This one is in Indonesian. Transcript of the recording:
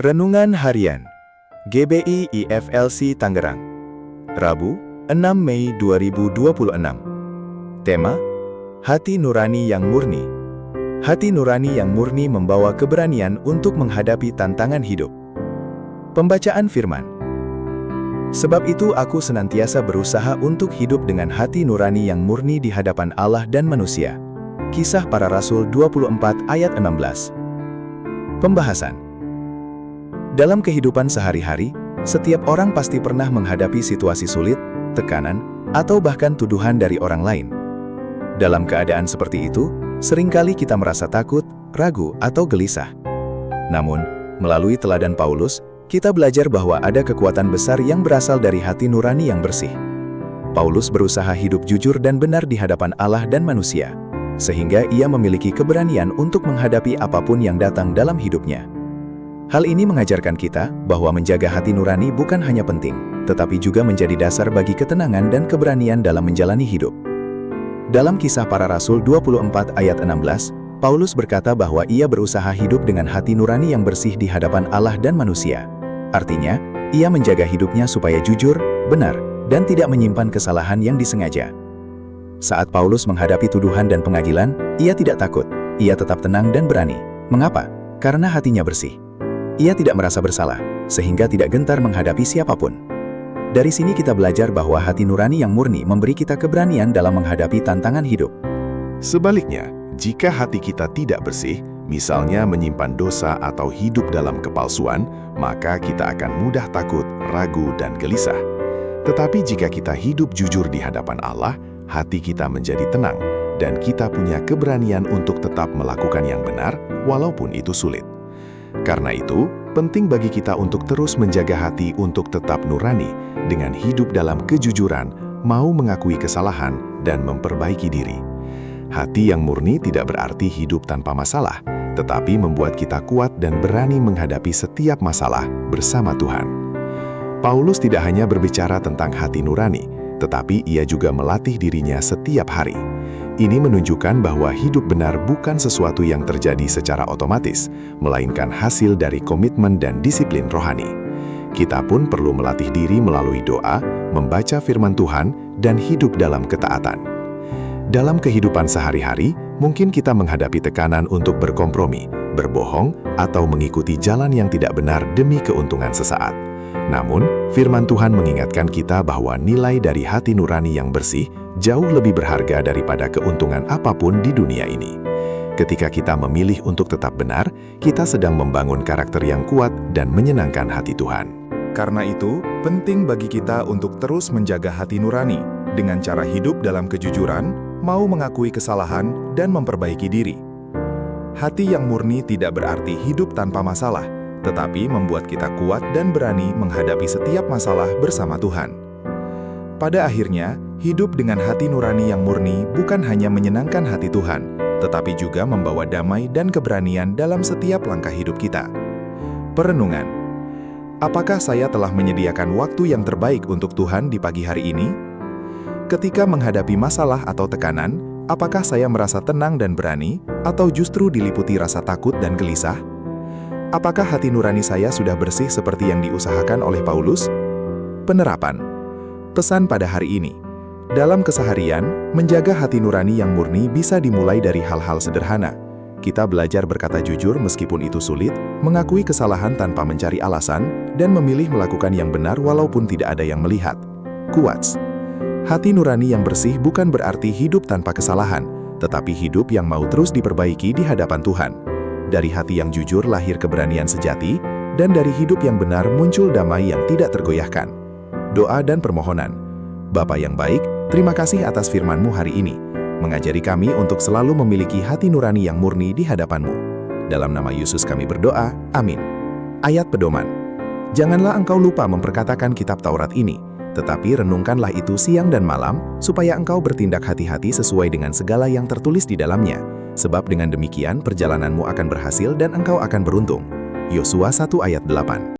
Renungan Harian GBI IFLC Tangerang, Rabu, 6 Mei 2026. Tema: Hati Nurani yang Murni. Hati nurani yang murni membawa keberanian untuk menghadapi tantangan hidup. Pembacaan firman. Sebab itu aku senantiasa berusaha untuk hidup dengan hati nurani yang murni di hadapan Allah dan manusia. Kisah Para Rasul 24 ayat 16. Pembahasan. Dalam kehidupan sehari-hari, setiap orang pasti pernah menghadapi situasi sulit, tekanan, atau bahkan tuduhan dari orang lain. Dalam keadaan seperti itu, seringkali kita merasa takut, ragu, atau gelisah. Namun, melalui teladan Paulus, kita belajar bahwa ada kekuatan besar yang berasal dari hati nurani yang bersih. Paulus berusaha hidup jujur dan benar di hadapan Allah dan manusia, sehingga ia memiliki keberanian untuk menghadapi apapun yang datang dalam hidupnya. Hal ini mengajarkan kita bahwa menjaga hati nurani bukan hanya penting, tetapi juga menjadi dasar bagi ketenangan dan keberanian dalam menjalani hidup. Dalam Kisah Para Rasul 24 ayat 16, Paulus berkata bahwa ia berusaha hidup dengan hati nurani yang bersih di hadapan Allah dan manusia. Artinya, ia menjaga hidupnya supaya jujur, benar, dan tidak menyimpan kesalahan yang disengaja. Saat Paulus menghadapi tuduhan dan pengadilan, ia tidak takut, ia tetap tenang dan berani. Mengapa? Karena hatinya bersih. Ia tidak merasa bersalah, sehingga tidak gentar menghadapi siapapun. Dari sini kita belajar bahwa hati nurani yang murni memberi kita keberanian dalam menghadapi tantangan hidup. Sebaliknya, jika hati kita tidak bersih, misalnya menyimpan dosa atau hidup dalam kepalsuan, maka kita akan mudah takut, ragu, dan gelisah. Tetapi jika kita hidup jujur di hadapan Allah, hati kita menjadi tenang, dan kita punya keberanian untuk tetap melakukan yang benar, walaupun itu sulit. Karena itu, penting bagi kita untuk terus menjaga hati untuk tetap nurani, dengan hidup dalam kejujuran, mau mengakui kesalahan, dan memperbaiki diri. Hati yang murni tidak berarti hidup tanpa masalah, tetapi membuat kita kuat dan berani menghadapi setiap masalah bersama Tuhan. Paulus tidak hanya berbicara tentang hati nurani, tetapi ia juga melatih dirinya setiap hari. Ini menunjukkan bahwa hidup benar bukan sesuatu yang terjadi secara otomatis, melainkan hasil dari komitmen dan disiplin rohani. Kita pun perlu melatih diri melalui doa, membaca firman Tuhan, dan hidup dalam ketaatan. Dalam kehidupan sehari-hari, mungkin kita menghadapi tekanan untuk berkompromi, berbohong, atau mengikuti jalan yang tidak benar demi keuntungan sesaat. Namun, firman Tuhan mengingatkan kita bahwa nilai dari hati nurani yang bersih jauh lebih berharga daripada keuntungan apapun di dunia ini. Ketika kita memilih untuk tetap benar, kita sedang membangun karakter yang kuat dan menyenangkan hati Tuhan. Karena itu, penting bagi kita untuk terus menjaga hati nurani dengan cara hidup dalam kejujuran, mau mengakui kesalahan, dan memperbaiki diri. Hati yang murni tidak berarti hidup tanpa masalah, tetapi membuat kita kuat dan berani menghadapi setiap masalah bersama Tuhan. Pada akhirnya, hidup dengan hati nurani yang murni bukan hanya menyenangkan hati Tuhan, tetapi juga membawa damai dan keberanian dalam setiap langkah hidup kita. Perenungan. Apakah saya telah menyediakan waktu yang terbaik untuk Tuhan di pagi hari ini? Ketika menghadapi masalah atau tekanan, apakah saya merasa tenang dan berani, atau justru diliputi rasa takut dan gelisah? Apakah hati nurani saya sudah bersih seperti yang diusahakan oleh Paulus? Penerapan. Pesan pada hari ini. Dalam keseharian, menjaga hati nurani yang murni bisa dimulai dari hal-hal sederhana. Kita belajar berkata jujur meskipun itu sulit, mengakui kesalahan tanpa mencari alasan, dan memilih melakukan yang benar walaupun tidak ada yang melihat. Quotes. Hati nurani yang bersih bukan berarti hidup tanpa kesalahan, tetapi hidup yang mau terus diperbaiki di hadapan Tuhan. Dari hati yang jujur lahir keberanian sejati, dan dari hidup yang benar muncul damai yang tidak tergoyahkan. Doa dan permohonan. Bapa yang baik, terima kasih atas firman-Mu hari ini, mengajari kami untuk selalu memiliki hati nurani yang murni di hadapan-Mu. Dalam nama Yesus kami berdoa, amin. Ayat pedoman. Janganlah engkau lupa memperkatakan kitab Taurat ini, tetapi renungkanlah itu siang dan malam, supaya engkau bertindak hati-hati sesuai dengan segala yang tertulis di dalamnya. Sebab dengan demikian perjalananmu akan berhasil dan engkau akan beruntung. Yosua 1 ayat 8.